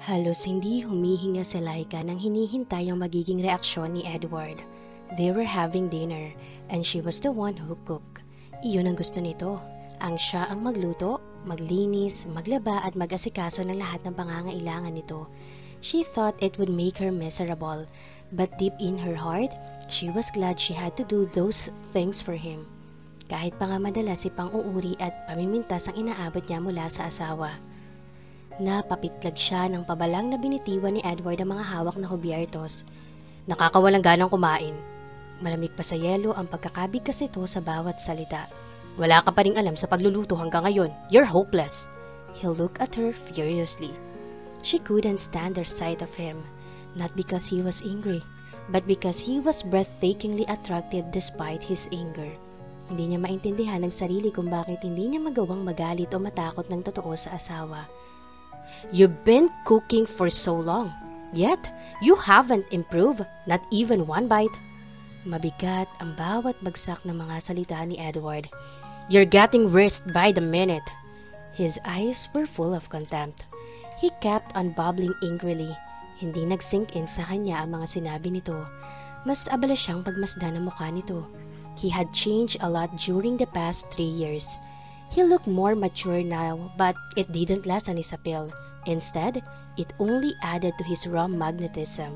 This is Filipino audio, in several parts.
Halos hindi humihinga si Laika nang hinihintay ang magiging reaksyon ni Edward. They were having dinner and she was the one who cooked. Iyon ang gusto nito. Ang siya ang magluto, maglinis, maglaba at mag-asikaso ng lahat ng pangangailangan nito. She thought it would make her miserable, but deep in her heart, she was glad she had to do those things for him. Kahit pa nga madalas si pang-uuri at pamimintas ang inaabot niya mula sa asawa. Napapitlag siya ng pabalang na binitiwan ni Edward ang mga hawak na hubyertos. Nakakawalang ganang kumain. Malamig pa sa yelo ang pagkakabigkas nito sa bawat salita. Wala ka pa ring alam sa pagluluto hanggang ngayon. You're hopeless. He looked at her furiously. She couldn't stand the sight of him, not because he was angry, but because he was breathtakingly attractive despite his anger. Hindi niya maintindihan ng sarili kung bakit hindi niya magawang magalit o matakot ng totoo sa asawa. You've been cooking for so long, yet you haven't improved, not even one bite. Mabigat ang bawat bagsak ng mga salita ni Edward. You're getting worse by the minute. His eyes were full of contempt. He kept on babbling angrily. Hindi nag-sink in sa kanya ang mga sinabi nito. Mas abala siyang pagmasdan ng mukha nito. He had changed a lot during the past 3 years. He looked more mature now, but it didn't lessen his appeal. Instead, it only added to his raw magnetism.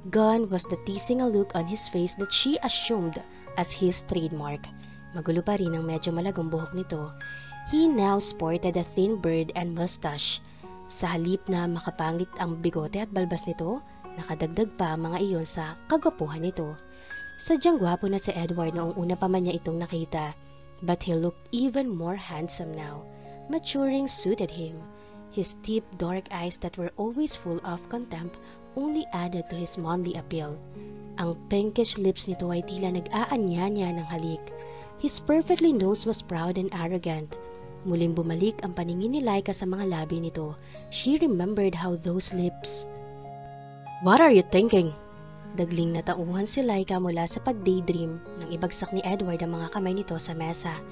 Gone was the teasing look on his face that she assumed as his trademark. Magulo pa rin ang medyo malagong buhok nito. He now sported a thin beard and mustache. Sa halip na makapangit ang bigote at balbas nito, nakadagdag pa ang mga iyon sa kagwapuhan nito. Sadyang gwapo na si Edward noong una pa man niya itong nakita. But he looked even more handsome now. Maturing suited him. His deep, dark eyes that were always full of contempt only added to his manly appeal. Ang pinkish lips nito ay tila nag-aanyanya ng halik. His perfectly nose was proud and arrogant. Muling bumalik ang paningin ni Laika sa mga labi nito. She remembered how those lips... What are you thinking? Dagling natauhan si Laika mula sa pag-daydream nang ibagsak ni Edward ang mga kamay nito sa mesa.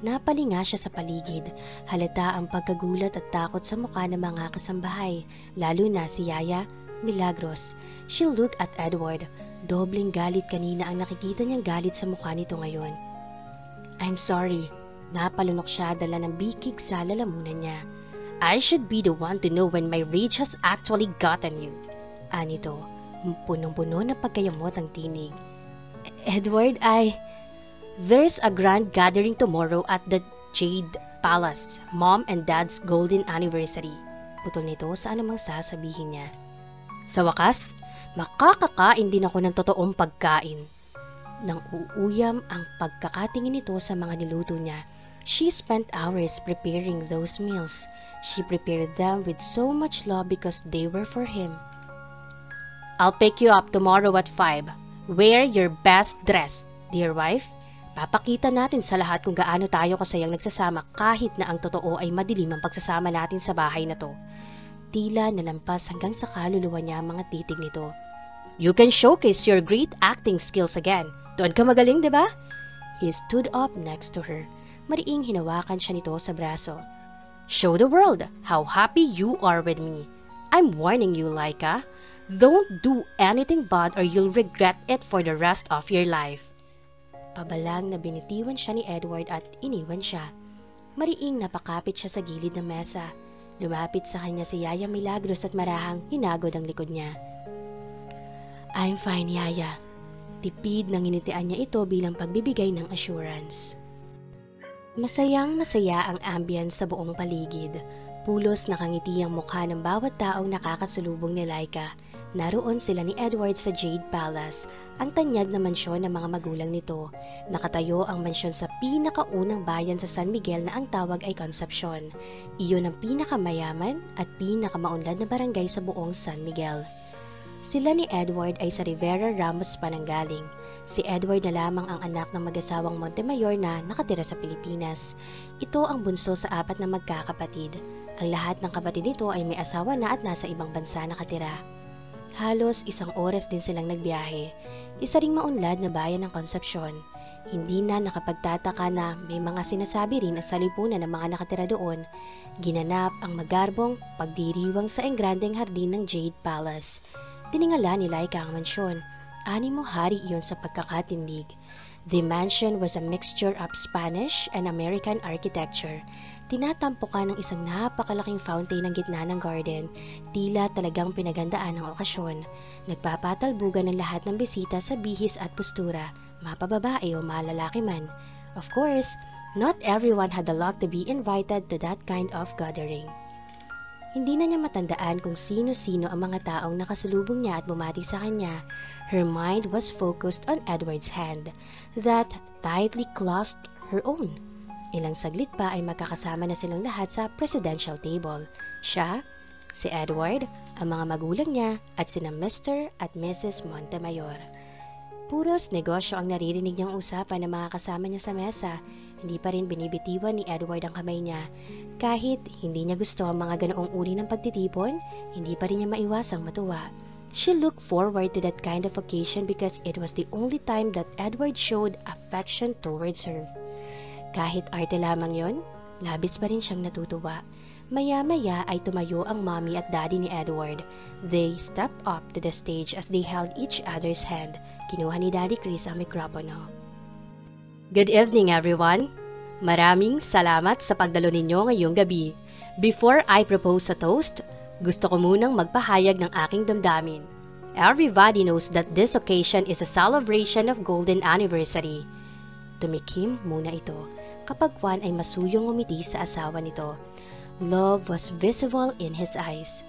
Napalinga siya sa paligid. Halata ang pagkagulat at takot sa mukha ng mga kasambahay, lalo na si Yaya, Milagros. She looked at Edward. Dobling galit kanina ang nakikita niyang galit sa mukha nito ngayon. I'm sorry. Napalunok siya dala ng bikig sa lalamunan niya. I should be the one to know when my rage has actually gotten you. Anito. Punong-puno na pagkayamot ang tinig. Edward, There's a grand gathering tomorrow at the Jade Palace. Mom and Dad's golden anniversary. Putol nito sa anumang sasabihin niya. Sa wakas, makakakain din ako ng totoong pagkain. Nang uuyam ang pagkakatingin nito sa mga niluto niya, she spent hours preparing those meals. She prepared them with so much love because they were for him. I'll pick you up tomorrow at 5. Wear your best dress, dear wife. Papakita natin sa lahat kung gaano tayo kasayang nagsasama kahit na ang totoo ay madilim ang pagsasama natin sa bahay na to. Tila nalampas hanggang sa kaluluwa niya ang mga titig nito. You can showcase your great acting skills again. Doon ka magaling, di ba? He stood up next to her. Mariing hinawakan siya nito sa braso. Show the world how happy you are with me. I'm warning you, Laika. Don't do anything bad or you'll regret it for the rest of your life. Pabalang na binitiwan siya ni Edward at iniwan siya. Mariing napakapit siya sa gilid ng mesa. Lumapit sa kanya si Yaya Milagros at marahang hinagod ang likod niya. I'm fine, Yaya. Tipid nang initian niya ito bilang pagbibigay ng assurance. Masayang masaya ang ambience sa buong paligid. Pulos nakangiti ang mukha ng bawat taong nakakasalubong ni Laika. Naroon sila ni Edward sa Jade Palace, ang tanyag na mansyon ng mga magulang nito. Nakatayo ang mansyon sa pinakaunang bayan sa San Miguel na ang tawag ay Concepcion. Iyon ang pinakamayaman at pinakamaunlad na barangay sa buong San Miguel. Sila ni Edward ay sa Rivera Ramos pa nanggaling. Si Edward na lamang ang anak ng mag-asawang Montemayor na nakatira sa Pilipinas. Ito ang bunso sa 4 na magkakapatid. Ang lahat ng kapatid nito ay may asawa na at nasa ibang bansa nakatira. Halos 1 oras din silang nagbiyahe. Isa ring maunlad na bayan ng Concepcion. Hindi na nakapagtataka na may mga sinasabi rin sa lipunan ng mga nakatira doon. Ginanap ang magarbong pagdiriwang sa engrandeng hardin ng Jade Palace. Tiningala ni Laika ang mansyon. 6 hari iyon sa pagkakatindig. The mansion was a mixture of Spanish and American architecture. Tinatampukan ng isang napakalaking fountain ang gitna ng garden. Tila talagang pinagandaan ang okasyon. Nagpapatalbugan ng lahat ng bisita sa bihis at postura, mapababae o malalaki man. Of course, not everyone had the luck to be invited to that kind of gathering. Hindi na niya matandaan kung sino-sino ang mga taong nakasalubong niya at bumati sa kanya. Her mind was focused on Edward's hand, that tightly clasped her own. Ilang saglit pa ay magkakasama na silang lahat sa presidential table. Siya, si Edward, ang mga magulang niya at sina Mr. at Mrs. Montemayor. Puros negosyo ang naririnig niyang usapan ng mga kasama niya sa mesa. Hindi pa rin binibitiwan ni Edward ang kamay niya. Kahit hindi niya gusto ang mga ganoong uri ng pagtitipon, hindi pa rin niya maiwasang matuwa. She looked forward to that kind of occasion because it was the only time that Edward showed affection towards her. Kahit arte lamang yon, labis pa rin siyang natutuwa. Maya-maya ay tumayo ang mommy at daddy ni Edward. They stepped up to the stage as they held each other's hand. Kinuha ni Daddy Chris ang mikropono. Good evening, everyone. Maraming salamat sa pagdalo ninyo ngayong gabi. Before I propose a toast, gusto ko munang magpahayag ng aking damdamin. Everybody knows that this occasion is a celebration of golden anniversary. Tumikim muna ito, kapag Juan ay masuyong ngumiti sa asawa nito. Love was visible in his eyes.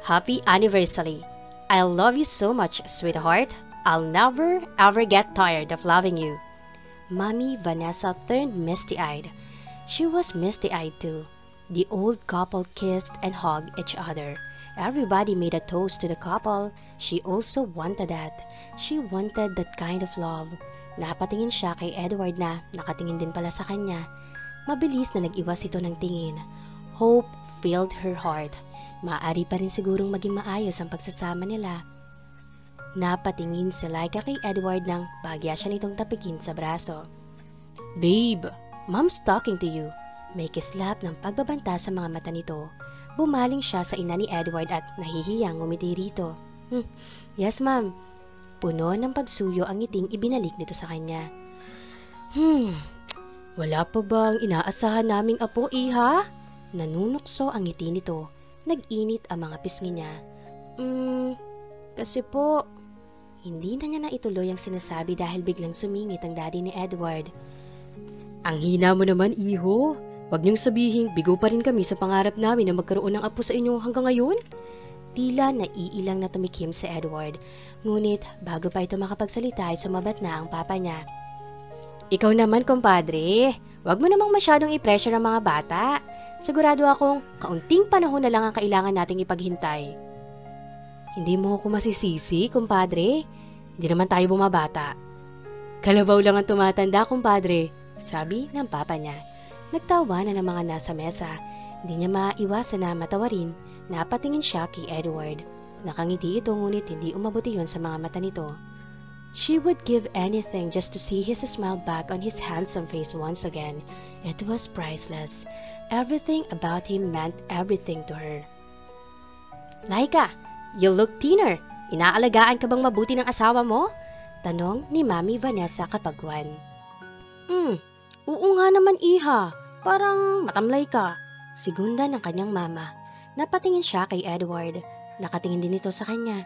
Happy anniversary! I love you so much, sweetheart. I'll never ever get tired of loving you. Mommy Vanessa turned misty-eyed. She was misty-eyed too. The old couple kissed and hugged each other. Everybody made a toast to the couple. She also wanted that. She wanted that kind of love. Napatingin siya kay Edward na nakatingin din pala sa kanya. Mabilis na nag-iwas ito ng tingin. Hope filled her heart. Maaari pa rin sigurong maging maayos ang pagsasama nila. Napatingin si Laika kay Edward nang bahagya siya nitong tapikin sa braso. Babe, Mom's talking to you. May kislap ng pagbabanta sa mga mata nito. Bumaling siya sa ina ni Edward at nahihiyang ngumiti rito. Yes, Ma'am. Puno ng pagsuyo ang ngiting ibinalik nito sa kanya. Wala pa bang inaasahan naming apo, iha? Nanunukso ang ngiti nito. Nag-init ang mga pisngi niya. Kasi po... Hindi na niya naituloy ang sinasabi dahil biglang sumingit ang daddy ni Edward. Ang hina mo naman, iho. Huwag niyong sabihin, bigo pa rin kami sa pangarap namin na magkaroon ng apo sa inyo hanggang ngayon. Tila naiilang na tumikim si Edward. Ngunit bago pa ito makapagsalita ay sumabat na ang papa niya. Ikaw naman, kumpadre. Huwag mo namang masyadong i-pressure ang mga bata. Sigurado akong kaunting panahon na lang ang kailangan nating ipaghintay. Hindi mo ako masisisi, kumpadre. Hindi naman tayo bumabata. Kalabaw lang ang tumatanda, kumpadre, sabi ng papa niya. Nagtawa na ng mga nasa mesa. Hindi niya maiwasan na matawarin. Napatingin siya kay Edward. Nakangiti ito ngunit hindi umabuti yon sa mga mata nito. She would give anything just to see his smile back on his handsome face once again. It was priceless. Everything about him meant everything to her. Laika! You look thinner. Inaalagaan ka bang mabuti ng asawa mo? Tanong ni Mami Vanessa kapagwan. Oo nga naman, iha. Parang matamlay ka. Sigunda ng kanyang mama. Napatingin siya kay Edward. Nakatingin din ito sa kanya.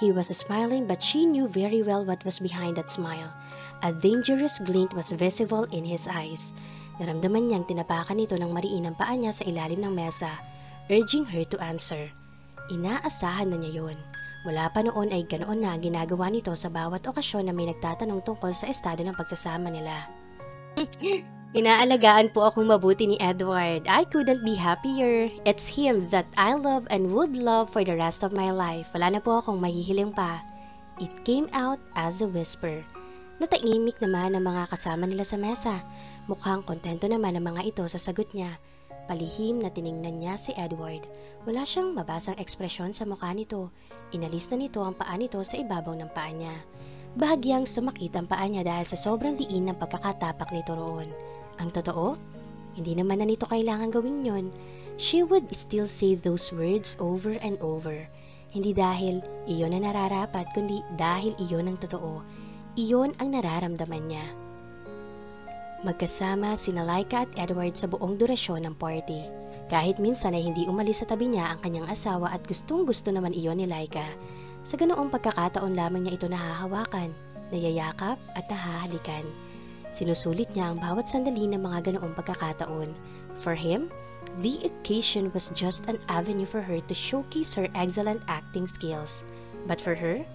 He was smiling but she knew very well what was behind that smile. A dangerous glint was visible in his eyes. Naramdaman niyang tinapakan ito ng mariin ang paa niya sa ilalim ng mesa, urging her to answer. Inaasahan na niya yun. Mula pa noon ay ganoon na ang ginagawa nito sa bawat okasyon na may nagtatanong tungkol sa estado ng pagsasama nila. Inaalagaan po akong mabuti ni Edward. I couldn't be happier. It's him that I love and would love for the rest of my life. Wala na po akong mahihiling pa. It came out as a whisper. Nataimik naman ang mga kasama nila sa mesa. Mukhang kontento naman ang mga ito sa sagot niya. Palihim na tiningnan niya si Edward. Wala siyang mabasang ekspresyon sa mukha nito. Inalis na nito ang paa nito sa ibabaw ng paa niya. Bahagyang sumakit ang paa niya dahil sa sobrang diin ng pagkakatapak nito roon. Ang totoo? Hindi naman na nito kailangan gawin yon. She would still say those words over and over. Hindi dahil iyon ang nararapat, kundi dahil iyon ang totoo. Iyon ang nararamdaman niya. Magkasama sina Laika at Edward sa buong durasyon ng party. Kahit minsan ay hindi umalis sa tabi niya ang kanyang asawa at gustong-gusto naman iyon ni Laika. Sa ganoong pagkakataon lamang niya ito nahahawakan, nayayakap at nahahalikan. Sinusulit niya ang bawat sandali ng mga ganoong pagkakataon. For him, the occasion was just an avenue for her to showcase her excellent acting skills. But for her,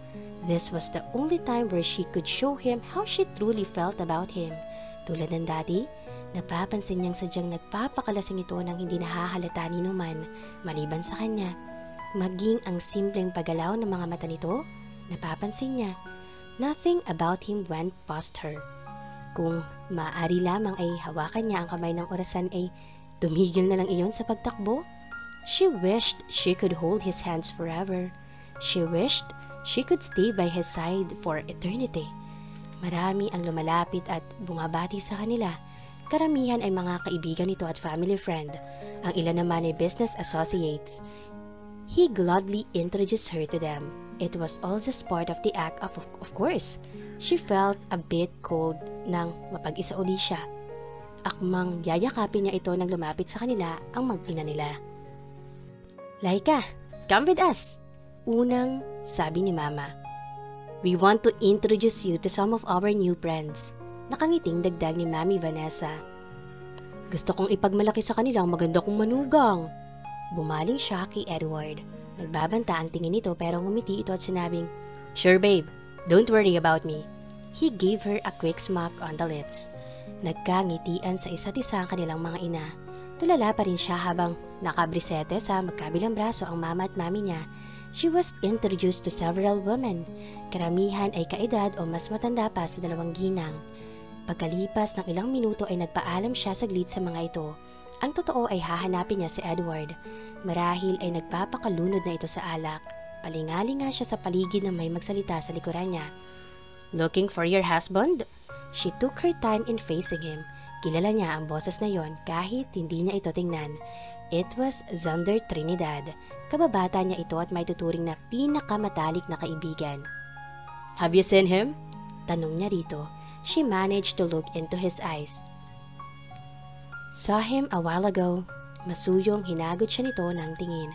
this was the only time where she could show him how she truly felt about him. Tulad ng dati, napapansin niyang sadyang nagpapakalasing ito nang hindi nahahalata ni numan maliban sa kanya. Maging ang simpleng paggalaw ng mga mata nito, napapansin niya. Nothing about him went past her. Kung maaari lamang ay hawakan niya ang kamay ng orasan ay tumigil na lang iyon sa pagtakbo. She wished she could hold his hands forever. She wished she could stay by his side for eternity. Marami ang lumalapit at bumabati sa kanila. Karamihan ay mga kaibigan nito at family friend. Ang ilan naman ay business associates. He gladly introduced her to them. It was all just part of the act of course. She felt a bit cold nang mapag-isa uli siya. Akmang yayakapin niya ito nang lumapit sa kanila ang mag-ina nila. Laika, come with us! Unang sabi ni Mama. We want to introduce you to some of our new friends. Nakangiting dagdag ni Mami Vanessa. Gusto kong ipagmalaki sa kanila ang maganda kong manugang. Bumaling siya kay Edward. Nagbabanta ang tingin nito pero ngumiti ito at sinabing, Sure babe, don't worry about me. He gave her a quick smack on the lips. Nagkangitian sa isa't isa ang kanilang mga ina. Tulala pa rin siya habang nakabrisete sa magkabilang braso ang mama at mami niya. She was introduced to several women. Karamihan ay kaedad o mas matanda pa sa dalawang ginang. Pagkalipas ng ilang minuto ay nagpaalam siya saglit sa mga ito. Ang totoo ay hahanapin niya si Edward. Marahil ay nagpapakalunod na ito sa alak. Palingali nga siya sa paligid na may magsalita sa likuran niya. Looking for your husband? She took her time in facing him. Kilala niya ang boses na yon kahit hindi niya ito tingnan. It was Xander Trinidad. Kababata niya ito at may tuturing na pinakamatalik na kaibigan. Have you seen him? Tanong niya rito. She managed to look into his eyes. Saw him a while ago. Masuyong hinagod siya nito ng tingin.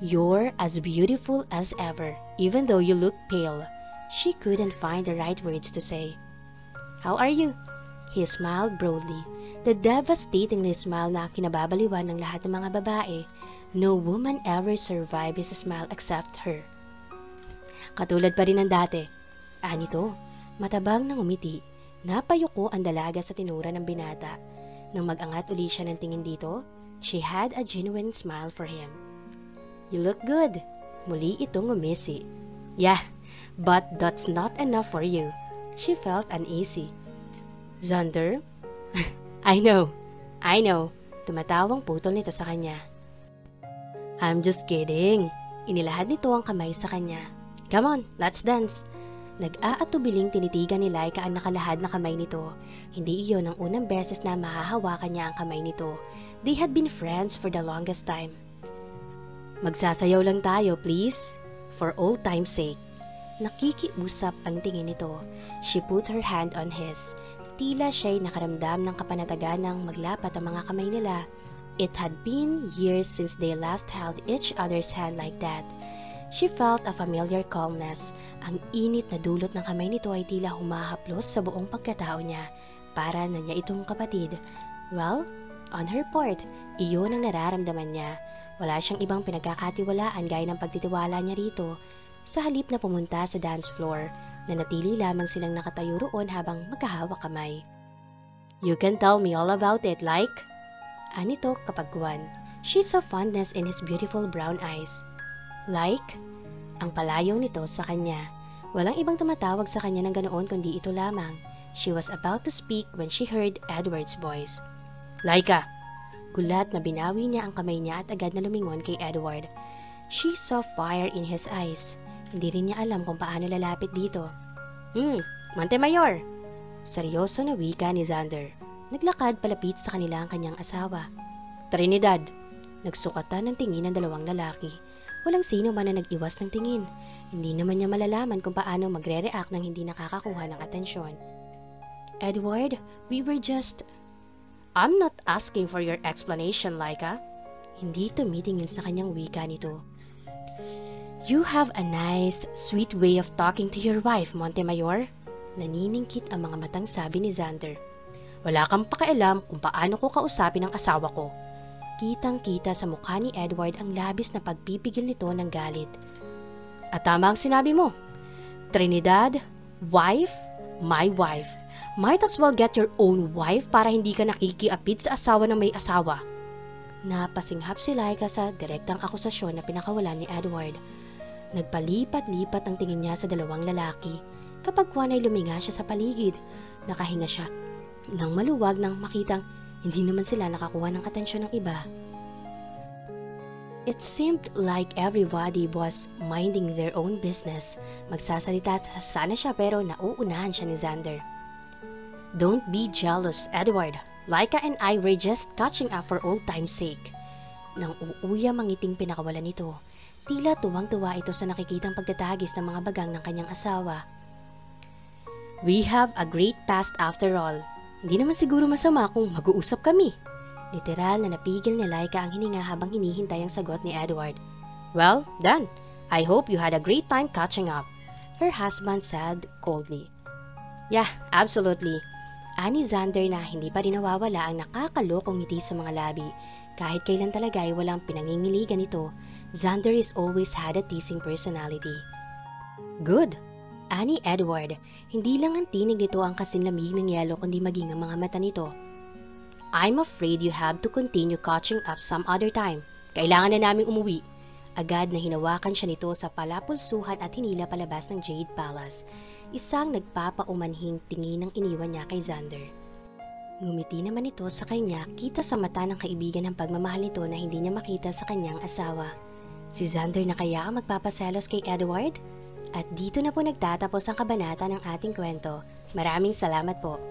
You're as beautiful as ever, even though you look pale. She couldn't find the right words to say. How are you? He smiled broadly. The devastatingly smile na kinababaliwan ng lahat ng mga babae. No woman ever survived his smile except her. Katulad pa rin ng dati. Nito, matabang nang umiti. Napayuko ang dalaga sa tinura ng binata. Nang mag-angat uli siya ng tingin dito, she had a genuine smile for him. You look good. Muli itong umisi. Yeah, but that's not enough for you. She felt uneasy. Xander? I know. Tumatawang putol nito sa kanya. I'm just kidding. Inilahad nito ang kamay sa kanya. Come on, let's dance. Nag-aatubiling tinitigan ni Laika ang nakalahad na kamay nito. Hindi iyon ang unang beses na mahahawakan niya ang kamay nito. They had been friends for the longest time. Magsasayaw lang tayo, please. For old time's sake. Nakikiusap ang tingin nito. She put her hand on his. Tila siya'y nakaramdam ng kapanatagan ng maglapat ang mga kamay nila. It had been years since they last held each other's hand like that. She felt a familiar calmness. Ang init na dulot ng kamay nito ay tila humahaplos sa buong pagkatao niya. Para na niya itong kapatid. Well, on her part, iyon ang nararamdaman niya. Wala siyang ibang pinagkakatiwalaan gaya ng pagtitiwala niya rito. Sa halip na pumunta sa dance floor, nanatili lamang silang nakatayo roon habang magkahawak kamay. You can tell me all about it, like? Anito kapagkuhan. She saw fondness in his beautiful brown eyes. Like? Ang palayaw nito sa kanya. Walang ibang tumatawag sa kanya ng ganoon kundi ito lamang. She was about to speak when she heard Edward's voice. Laika! Gulat na binawi niya ang kamay niya at agad na lumingon kay Edward. She saw fire in his eyes. Hindi rin niya alam kung paano lalapit dito. Montemayor! Seryoso na wika ni Xander. Naglakad palapit sa kanila ang kanyang asawa. Trinidad! Nagsukatan ng tingin ng dalawang lalaki. Walang sino man na nag-iwas ng tingin. Hindi naman niya malalaman kung paano magre-react nang hindi nakakakuha ng atensyon. Edward, we were just... I'm not asking for your explanation, Laika. Hindi tumitingin sa kanyang wika nito. You have a nice, sweet way of talking to your wife, Montemayor. Naniningkit ang mga matang sabi ni Xander. Wala kang pakialam kung paano ko kausapin ang asawa ko. Kitang-kita sa mukha ni Edward ang labis na pagpipigil nito ng galit. At tama ang sinabi mo. Trinidad, wife, my wife. Might as well get your own wife para hindi ka nakikiapid sa asawa ng may asawa. Napasinghap si Laika sa direktang akusasyon na pinakawalan ni Edward. Nagpalipat-lipat ang tingin niya sa dalawang lalaki. Kapag kuwan ay luminga siya sa paligid, nakahinga siya nang maluwag nang makitang hindi naman sila nakakuha ng atensyon ng iba. It seemed like everybody was minding their own business. Magsasalita sana siya pero nauunahan siya ni Xander. Don't be jealous, Edward. Laika and I were just catching up for old time's sake. Nang uuyam ang ngiting pinakawalan nito, tila tuwang-tuwa ito sa nakikitang pagtatagis ng mga bagang ng kanyang asawa. We have a great past after all. Hindi naman siguro masama kung mag-uusap kami. Literal na napigil ni Laika ang hininga habang hinihintay ang sagot ni Edward. Well, done. I hope you had a great time catching up. Her husband said coldly. Yeah, absolutely. Ani Xander na hindi pa rin nawawala ang nakakalokong ngiti sa mga labi. Kahit kailan talaga ay walang pinangingiligan ito, Xander is always had a teasing personality. Good. Ani Edward, hindi lang ang tinig nito ang kasinlamig ng yelo kundi maging ang mga mata nito. I'm afraid you have to continue catching up some other time. Kailangan na naming umuwi. Agad na hinawakan siya nito sa palapulsuhan at hinila palabas ng Jade Palace. Isang nagpapaumanhing tingin ang iniwan niya kay Xander. Ngumiti naman ito sa kanya, kita sa mata ng kaibigan ng pagmamahal nito na hindi niya makita sa kanyang asawa. Si Xander na kaya ang magpapaselos kay Edward? At dito na po nagtatapos ang kabanata ng ating kwento. Maraming salamat po.